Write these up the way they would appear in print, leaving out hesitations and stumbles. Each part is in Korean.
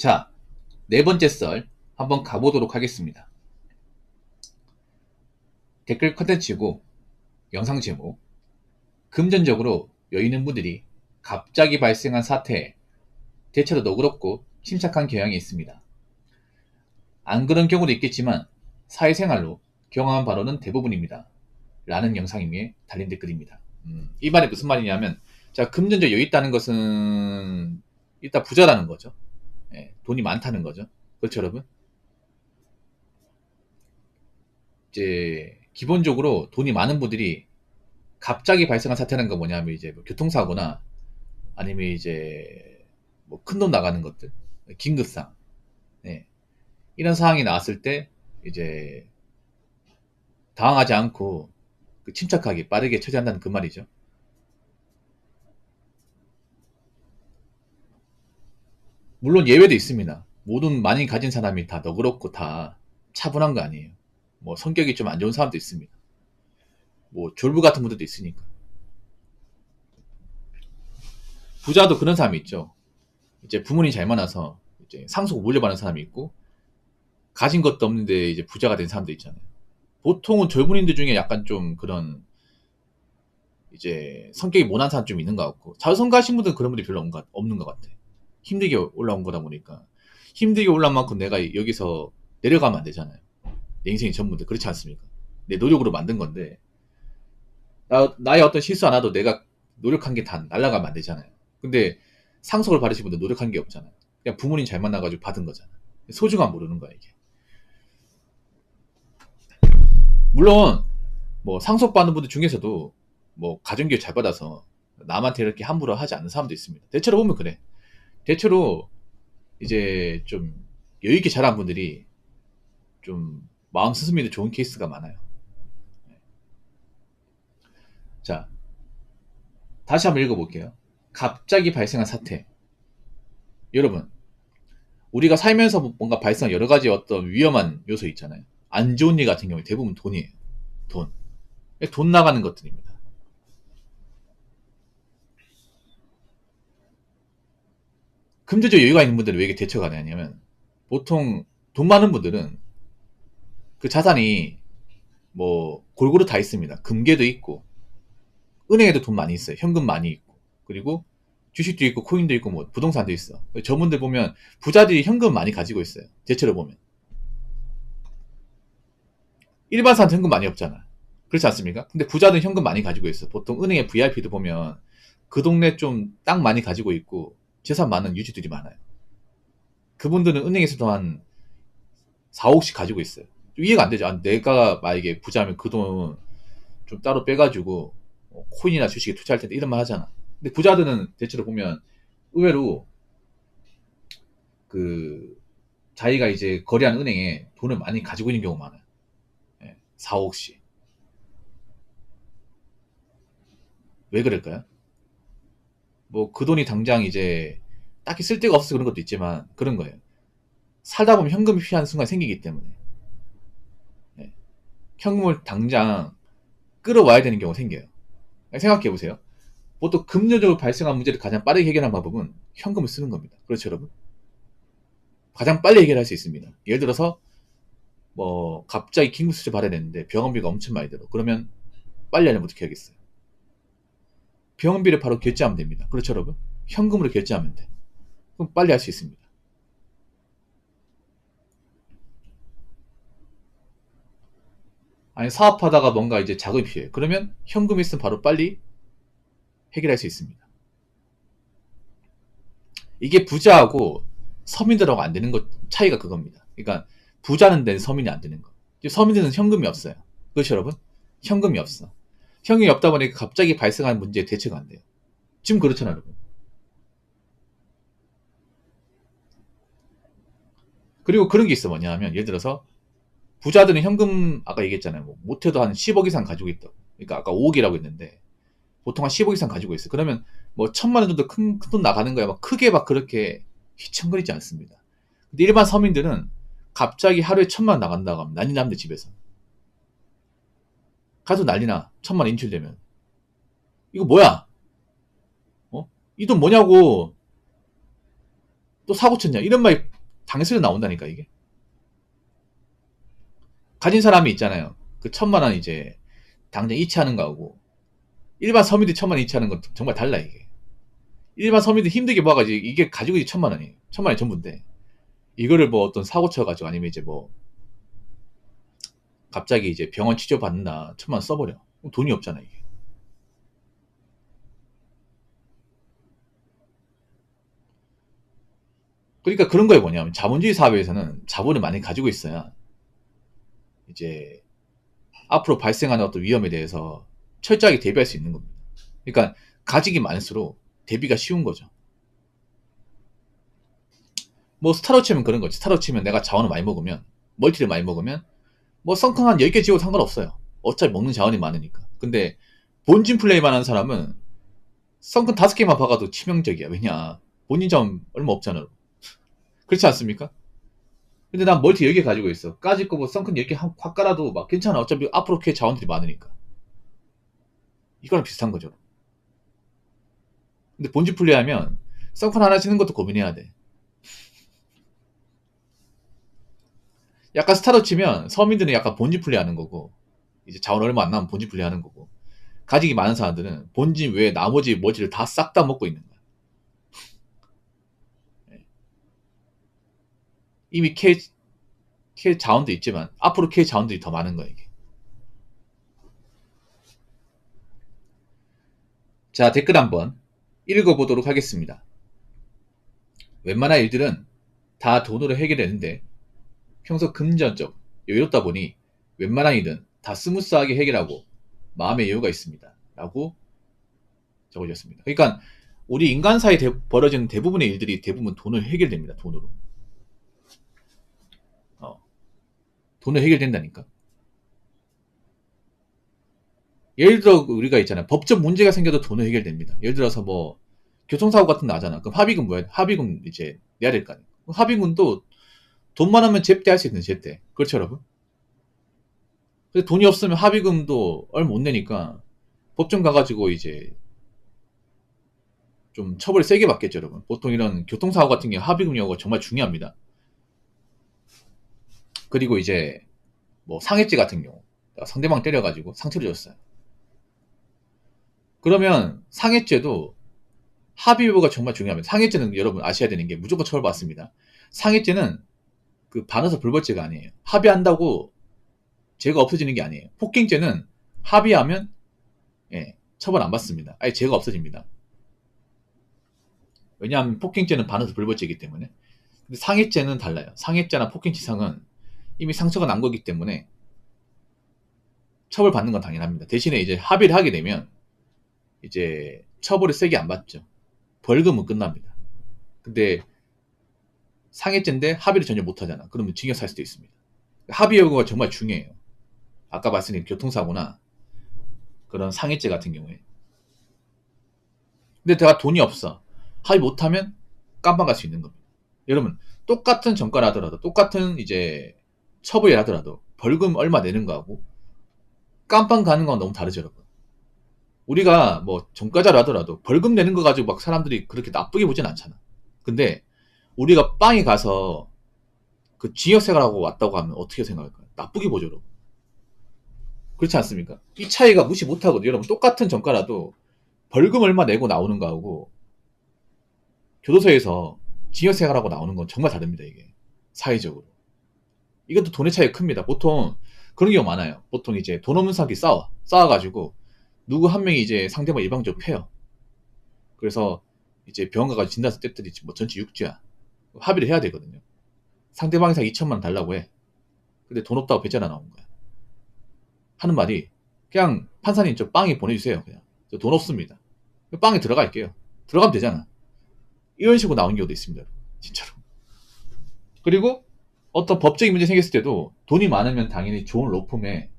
자, 네 번째 썰 한번 가보도록 하겠습니다. 댓글 컨텐츠고 영상 제목, 금전적으로 여유 있는 분들이 갑자기 발생한 사태에 대체로 너그럽고 침착한 경향이 있습니다. 안 그런 경우도 있겠지만 사회생활로 경험한 바로는 대부분입니다. 라는 영상 위에 달린 댓글입니다. 이 말이 무슨 말이냐면, 자, 금전적 여유 있다는 것은 일단 부자라는 거죠. 돈이 많다는 거죠. 그렇죠, 여러분? 이제 기본적으로 돈이 많은 분들이 갑자기 발생한 사태라는 건 뭐냐면 이제 뭐 교통사고나 아니면 이제 뭐 큰돈 나가는 것들, 긴급상, 네. 이런 상황이 나왔을 때 이제 당황하지 않고 침착하게 빠르게 처리한다는 그 말이죠. 물론 예외도 있습니다. 모든 많이 가진 사람이 다 너그럽고 다 차분한 거 아니에요. 뭐 성격이 좀 안 좋은 사람도 있습니다. 뭐 졸부 같은 분들도 있으니까. 부자도 그런 사람이 있죠. 이제 부모님이 잘 많아서 이제 상속 물려받는 사람이 있고, 가진 것도 없는데 이제 부자가 된 사람도 있잖아요. 보통은 젊은이들 중에 약간 좀 그런 이제 성격이 모난 사람 좀 있는 것 같고, 자손가신 분들은 그런 분들이 별로 없는 것 같아. 힘들게 올라온 거다 보니까 힘들게 올라온 만큼 내가 여기서 내려가면 안 되잖아요. 내 인생이 전부인데 그렇지 않습니까? 내 노력으로 만든 건데 나의 어떤 실수 하나도 내가 노력한 게 다 날아가면 안 되잖아요. 근데 상속을 받으신 분들 노력한 게 없잖아요. 그냥 부모님 잘 만나가지고 받은 거잖아요. 소중함 모르는 거야 이게. 물론 뭐 상속받는 분들 중에서도 뭐 가정교육 잘 받아서 남한테 이렇게 함부로 하지 않는 사람도 있습니다. 대체로 보면 그래. 대체로 이제 좀 여유있게 자란 분들이 좀 마음 스스미도 좋은 케이스가 많아요. 자, 다시 한번 읽어볼게요. 갑자기 발생한 사태. 여러분, 우리가 살면서 뭔가 발생한 여러 가지 어떤 위험한 요소 있잖아요. 안 좋은 일 같은 경우에 대부분 돈이에요. 돈. 돈 나가는 것들입니다. 금전적 여유가 있는 분들은 왜 이게 대처가 되냐면, 보통 돈 많은 분들은 그 자산이 뭐 골고루 다 있습니다. 금괴도 있고, 은행에도 돈 많이 있어요. 현금 많이 있고, 그리고 주식도 있고, 코인도 있고, 뭐 부동산도 있어. 저분들 보면 부자들이 현금 많이 가지고 있어요. 대체로 보면. 일반 사람은 현금 많이 없잖아. 그렇지 않습니까? 근데 부자들은 현금 많이 가지고 있어. 보통 은행의 VIP도 보면 그 동네 좀 땅 많이 가지고 있고 재산 많은 유지들이 많아요. 그분들은 은행에서도 한 4억씩 가지고 있어요. 좀 이해가 안 되죠. 아, 내가 만약에 부자면 그 돈 좀 따로 빼가지고 코인이나 주식에 투자할 텐데 이런 말 하잖아. 근데 부자들은 대체로 보면 의외로 그 자기가 이제 거래한 은행에 돈을 많이 가지고 있는 경우가 많아요. 4억씩. 왜 그럴까요? 뭐 그 돈이 당장 이제 딱히 쓸 데가 없어서 그런 것도 있지만 그런 거예요. 살다 보면 현금이 필요한 순간이 생기기 때문에. 네. 현금을 당장 끌어와야 되는 경우가 생겨요. 생각해 보세요. 보통 금전적으로 발생한 문제를 가장 빠르게 해결하는 방법은 현금을 쓰는 겁니다. 그렇죠, 여러분? 가장 빨리 해결할 수 있습니다. 예를 들어서 뭐 갑자기 긴급수술 받아야 되는데 병원비가 엄청 많이 들어. 그러면 빨리 하려면 어떻게 하겠어요? 병원비를 바로 결제하면 됩니다. 그렇죠, 여러분? 현금으로 결제하면 돼. 그럼 빨리 할 수 있습니다. 아니 사업하다가 뭔가 이제 자금이 필요해. 그러면 현금이 있으면 바로 빨리 해결할 수 있습니다. 이게 부자하고 서민들하고 안 되는 것 차이가 그겁니다. 그러니까 부자는 된 서민이 안 되는 거. 서민들은 현금이 없어요. 그렇죠, 여러분? 현금이 없어. 현금이 없다 보니까 갑자기 발생하는 문제에 대처가 안 돼요. 지금 그렇잖아요, 여러분. 그리고 그런 게 있어. 뭐냐면 예를 들어서 부자들은 현금 아까 얘기했잖아요. 뭐 못해도 한 10억 이상 가지고 있다고. 그러니까 아까 5억이라고 했는데 보통 한 10억 이상 가지고 있어요. 그러면 뭐 1,000만 원 정도 큰 돈 나가는 거야. 막 크게 막 그렇게 휘청거리지 않습니다. 근데 일반 서민들은 갑자기 하루에 1,000만 원 나간다고 하면 난리 납니다, 집에서. 가서 난리나. 1,000만 원 인출되면. 이거 뭐야? 어? 이 돈 뭐냐고. 또 사고 쳤냐? 이런 말 장에서 나온다니까 이게. 가진 사람이 있잖아요. 그 1,000만 원 이제 당장 이체하는 거하고 일반 서민들이 1,000만 원 이체하는 건 정말 달라 이게. 일반 서민들 힘들게 모아가지고 이게 가지고 있지 1,000만 원이에요. 1,000만 원이 전부인데 이거를 뭐 어떤 사고 쳐가지고 아니면 이제 뭐 갑자기 이제 병원 치료 받는다 1,000만 원 써버려. 돈이 없잖아 이게. 그러니까 그런 거에 뭐냐면 자본주의 사회에서는 자본을 많이 가지고 있어야 이제 앞으로 발생하는 어떤 위험에 대해서 철저하게 대비할 수 있는 겁니다. 그러니까 가지기 많을수록 대비가 쉬운 거죠. 뭐 스타로 치면 그런 거지. 스타로 치면 내가 자원을 많이 먹으면 멀티를 많이 먹으면 뭐 썬큰 한 10개 지어도 상관없어요. 어차피 먹는 자원이 많으니까. 근데 본진 플레이만 하는 사람은 썬큰 5개만 박아도 치명적이야. 왜냐 본인 자원 얼마 없잖아. 그렇지 않습니까? 근데 난 멀티 10개 가지고 있어. 까짓 거 뭐 썬큰 10개 확 깔아도 막 괜찮아. 어차피 앞으로 캐 자원들이 많으니까. 이거랑 비슷한 거죠. 근데 본진 플레이하면 썬큰 하나 짓는 것도 고민해야 돼. 약간 스타로 치면 서민들은 약간 본진 플레이하는 거고 이제 자원 얼마 안 나면 본진 플레이하는 거고 가지기 많은 사람들은 본진 외에 나머지 머지를 다 싹 다 먹고 있는 거야. 이미 캐 자원도 있지만 앞으로 캐 자원들이 더 많은 거야 이게. 자, 댓글 한번 읽어보도록 하겠습니다. 웬만한 일들은 다 돈으로 해결되는데 평소 금전적 여유롭다 보니 웬만한 일은 다 스무스하게 해결하고 마음의 여유가 있습니다. 라고 적어주셨습니다. 그러니까 우리 인간 사이에 벌어지는 대부분의 일들이 대부분 돈을 해결됩니다. 돈으로. 돈을 해결된다니까. 예를 들어 우리가 있잖아요. 법적 문제가 생겨도 돈을 해결됩니다. 예를 들어서 뭐 교통사고 같은 거 나잖아. 그럼 합의금 뭐야? 합의금 이제 내야 될 거 아니야. 합의금도 돈만 하면 제때할 수 있는 제때. 그렇죠, 여러분? 근데 돈이 없으면 합의금도 얼마 못 내니까 법정 가가지고 이제 좀 처벌을 세게 받겠죠, 여러분. 보통 이런 교통사고 같은 경우 합의금 여부가 정말 중요합니다. 그리고 이제 뭐 상해죄 같은 경우 상대방 때려가지고 상처를 줬어요. 그러면 상해죄도 합의 여부가 정말 중요합니다. 상해죄는 여러분 아셔야 되는 게 무조건 처벌받습니다. 상해죄는 그 반어사 불벌죄가 아니에요. 합의한다고 죄가 없어지는 게 아니에요. 폭행죄는 합의하면 처벌 안 받습니다. 아예 죄가 없어집니다. 왜냐하면 폭행죄는 반어사 불벌죄이기 때문에. 근데 상해죄는 달라요. 상해죄나 폭행치상은 이미 상처가 난 거기 때문에 처벌받는 건 당연합니다. 대신에 이제 합의를 하게 되면 이제 처벌을 세게 안 받죠. 벌금은 끝납니다. 근데 상해죄인데 합의를 전혀 못 하잖아. 그러면 징역 살 수도 있습니다. 합의 여부가 정말 중요해요. 아까 말씀드린 교통사고나 그런 상해죄 같은 경우에. 근데 내가 돈이 없어. 합의 못하면 깜빵 갈 수 있는 겁니다. 여러분 똑같은 전과를 하더라도 똑같은 이제 처벌을 하더라도 벌금 얼마 내는 거하고 깜빵 가는 건 너무 다르죠, 여러분. 우리가 뭐 전과자를 하더라도 벌금 내는 거 가지고 막 사람들이 그렇게 나쁘게 보진 않잖아. 근데 우리가 빵에 가서 그 징역 생활하고 왔다고 하면 어떻게 생각할까요? 나쁘게 보죠, 여러분. 그렇지 않습니까? 이 차이가 무시 못하거든요. 여러분 똑같은 전과라도 벌금 얼마 내고 나오는 거하고 교도소에서 징역 생활하고 나오는 건 정말 다릅니다. 이게 사회적으로. 이것도 돈의 차이가 큽니다. 보통 그런 경우 많아요. 보통 이제 돈 없는 사람끼리 싸워가지고 누구 한 명이 이제 상대방 일방적으로 패요. 그래서 이제 병원 가가지고 진단서 떼더니 뭐 전치 6주야. 합의를 해야 되거든요. 상대방이 상 2천만 원 달라고 해. 근데 돈 없다고 배째나 나온 거야. 하는 말이 그냥 판사님 저 빵이 보내주세요. 그냥 저 돈 없습니다. 빵에 들어갈게요. 들어가면 되잖아. 이런 식으로 나온 경우도 있습니다. 진짜로. 그리고 어떤 법적인 문제 생겼을 때도 돈이 많으면 당연히 좋은 로펌에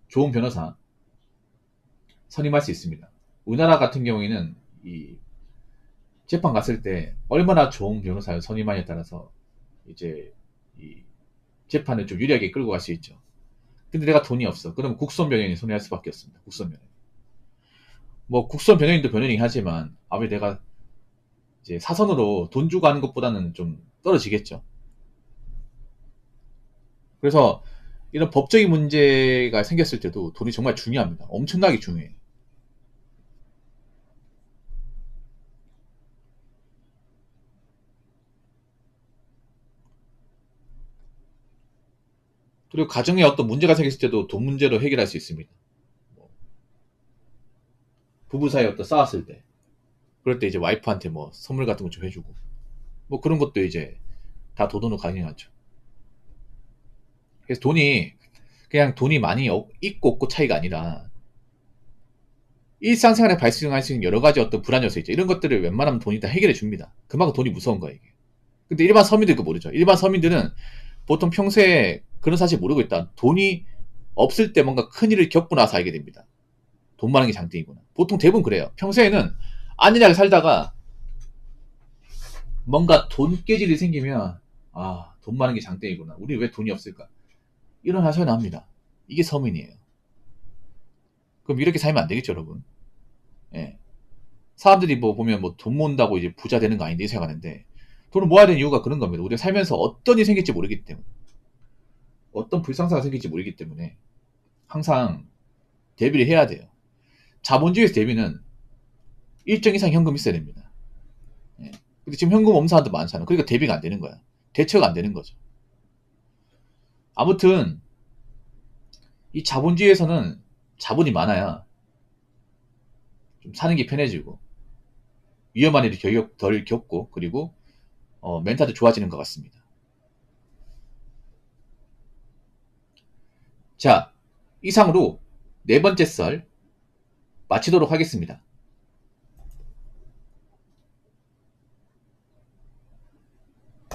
좋은 변호사 선임할 수 있습니다. 우리나라 같은 경우에는 이 재판 갔을 때 얼마나 좋은 변호사를 선임하냐에 따라서 이제 이 재판을 좀 유리하게 끌고 갈 수 있죠. 근데 내가 돈이 없어. 그러면 국선 변호인이 선임할 수밖에 없습니다. 국선 변호인. 뭐 국선 변호인도 변호인이긴 하지만 아무리 내가 이제 사선으로 돈 주고 하는 것보다는 좀 떨어지겠죠. 그래서 이런 법적인 문제가 생겼을 때도 돈이 정말 중요합니다. 엄청나게 중요해요. 그리고 가정에 어떤 문제가 생겼을 때도 돈 문제로 해결할 수 있습니다. 뭐 부부 사이에 어떤 싸웠을 때, 그럴 때 이제 와이프한테 뭐 선물 같은 거 좀 해주고, 뭐 그런 것도 이제 다 돈으로 가능하죠. 그래서 돈이 그냥 돈이 많이 있고 없고 차이가 아니라 일상생활에 발생할 수 있는 여러 가지 어떤 불안 요소 있죠. 이런 것들을 웬만하면 돈이 다 해결해 줍니다. 그만큼 돈이 무서운 거예요, 이게. 근데 일반 서민들 그거 모르죠. 일반 서민들은 보통 평소에 그런 사실 모르고 있다. 돈이 없을 때 뭔가 큰일을 겪고 나서 알게 됩니다. 돈 많은 게 장땡이구나. 보통 대부분 그래요. 평소에는 안일하게 살다가 뭔가 돈 깨질이 생기면, 아, 돈 많은 게 장땡이구나. 우리 왜 돈이 없을까? 이런 하소연 합니다. 이게 서민이에요. 그럼 이렇게 살면 안 되겠죠, 여러분. 예. 사람들이 뭐 보면 뭐 돈 모은다고 이제 부자 되는 거 아닌데 생각하는데, 돈을 모아야 되는 이유가 그런 겁니다. 우리가 살면서 어떤 일이 생길지 모르기 때문에, 어떤 불상사가 생길지 모르기 때문에 항상 대비를 해야 돼요. 자본주의에서 대비는 일정 이상 현금이 있어야 됩니다. 예. 근데 지금 현금 없는 사람도 많잖아. 그러니까 대비가 안 되는 거야. 대처가 안 되는 거죠. 아무튼 이 자본주의에서는 자본이 많아야 좀 사는 게 편해지고 위험한 일이 덜 겪고, 그리고 멘탈도 좋아지는 것 같습니다. 자, 이상으로 네 번째 썰 마치도록 하겠습니다.